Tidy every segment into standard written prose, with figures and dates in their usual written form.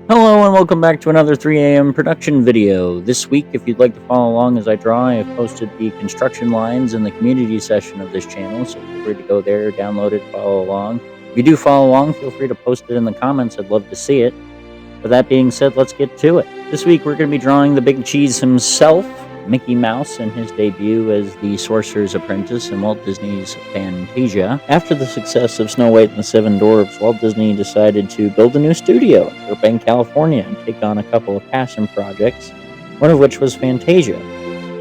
Hello and welcome back to another 3 a.m. production video. This week, if you'd like to follow along as I draw, I have posted the construction lines in the community section of this channel, so feel free to go there, download it, follow along. If you do follow along, feel free to post it in the comments. I'd love to see it. With that being said, let's get to it. This week, we're going to be drawing the Big Cheese himself, Mickey Mouse, in his debut as the Sorcerer's Apprentice in Walt Disney's Fantasia. After the success of Snow White and the Seven Dwarfs, Walt Disney decided to build a new studio in Burbank, California, and take on a couple of passion projects, one of which was Fantasia.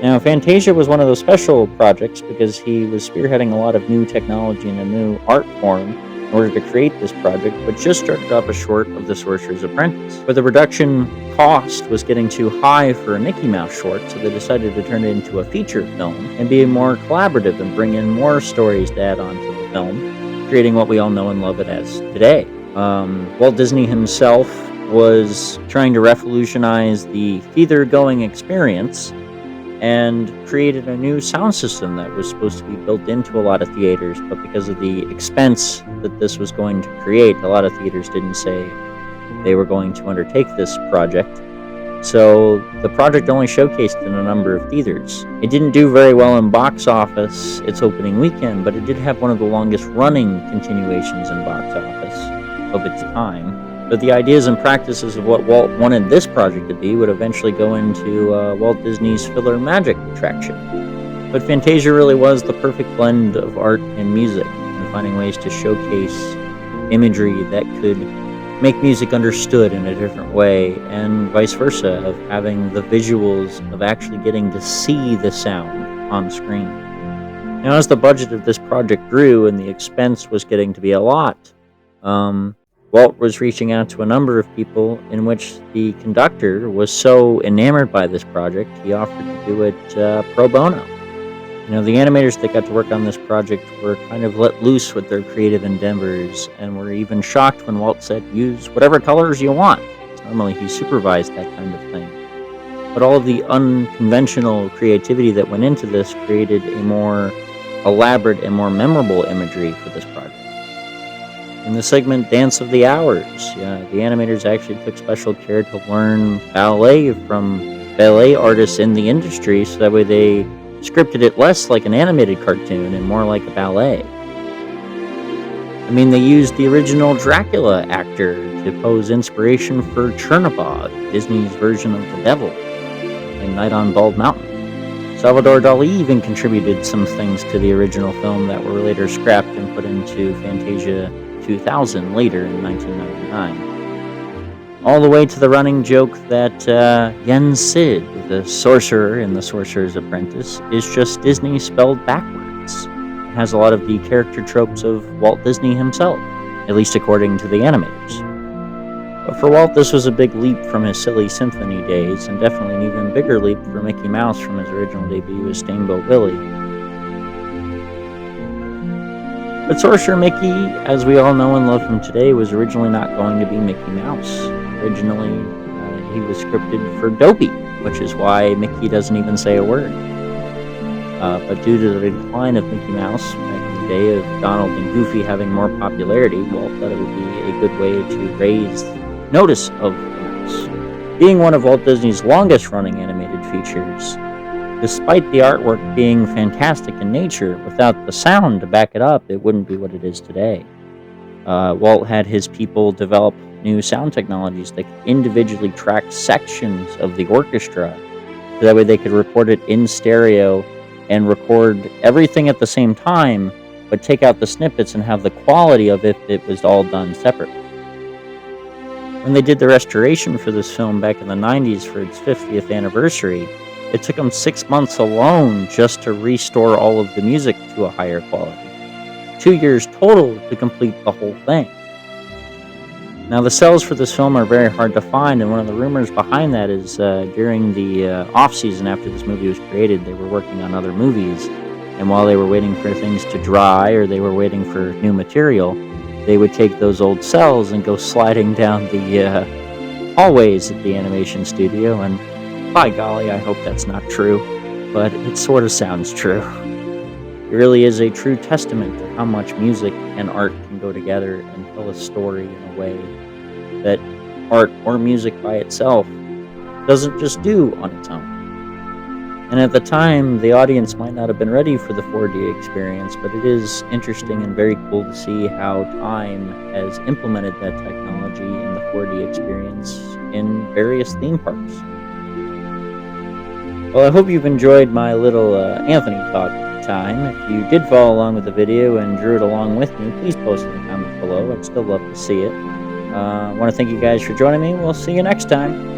Now, Fantasia was one of those special projects because he was spearheading a lot of new technology and a new art form in order to create this project, but just started off short of the Sorcerer's Apprentice. But the production cost was getting too high for a Mickey Mouse short, so they decided to turn it into a feature film and be more collaborative and bring in more stories to add on to the film, creating what we all know and love it as today. Walt Disney himself was trying to revolutionize the theater-going experience and created a new sound system that was supposed to be built into a lot of theaters, but because of the expense that this was going to create, a lot of theaters didn't say they were going to undertake this project. So the project only showcased in a number of theaters. It didn't do very well in box office its opening weekend, but it did have one of the longest running continuations in box office of its time. But the ideas and practices of what Walt wanted this project to be would eventually go into Walt Disney's filler magic attraction. But Fantasia really was the perfect blend of art and music, and finding ways to showcase imagery that could make music understood in a different way, and vice versa, of having the visuals of actually getting to see the sound on screen. Now, as the budget of this project grew and the expense was getting to be a lot, Walt was reaching out to a number of people, in which the conductor was so enamored by this project, he offered to do it pro bono. The animators that got to work on this project were kind of let loose with their creative endeavors, and were even shocked when Walt said, use whatever colors you want. Normally he supervised that kind of thing. But all of the unconventional creativity that went into this created a more elaborate and more memorable imagery for this project. In the segment Dance of the Hours, the animators actually took special care to learn ballet from ballet artists in the industry, so that way they scripted it less like an animated cartoon and more like a ballet. They used the original Dracula actor to pose inspiration for Chernabog, Disney's version of the devil, in Night on Bald Mountain. Salvador Dali even contributed some things to the original film that were later scrapped and put into Fantasia 2000 later in 1999. All the way to the running joke that Yen Sid, the sorcerer in The Sorcerer's Apprentice, is just Disney spelled backwards. It has a lot of the character tropes of Walt Disney himself, at least according to the animators. But for Walt, this was a big leap from his silly symphony days, and definitely an even bigger leap for Mickey Mouse from his original debut as Steamboat Willie. But Sorcerer Mickey, as we all know and love him today, was originally not going to be Mickey Mouse. Originally, he was scripted for Dopey, which is why Mickey doesn't even say a word. But due to the decline of Mickey Mouse back in the day of Donald and Goofy having more popularity, Walt thought it would be a good way to raise notice of the mouse. Being one of Walt Disney's longest-running animated features, despite the artwork being fantastic in nature, without the sound to back it up, it wouldn't be what it is today. Walt had his people develop new sound technologies that could individually track sections of the orchestra, so that way they could record it in stereo and record everything at the same time, but take out the snippets and have the quality of it if it was all done separately. When they did the restoration for this film back in the 90s for its 50th anniversary, it took them 6 months alone just to restore all of the music to a higher quality. 2 years total to complete the whole thing. Now, the sales for this film are very hard to find, and one of the rumors behind that is during the off-season after this movie was created, they were working on other movies, and while they were waiting for things to dry or they were waiting for new material, they would take those old cells and go sliding down the hallways at the animation studio, and by golly, I hope that's not true, but it sort of sounds true. It really is a true testament to how much music and art can go together and tell a story in a way that art or music by itself doesn't just do on its own. And at the time, the audience might not have been ready for the 4D experience, but it is interesting and very cool to see how time has implemented that technology in the 4D experience in various theme parks. Well, I hope you've enjoyed my little Anthony talk time. If you did follow along with the video and drew it along with me, please post in the comments below. I'd still love to see it. I want to thank you guys for joining me. We'll see you next time.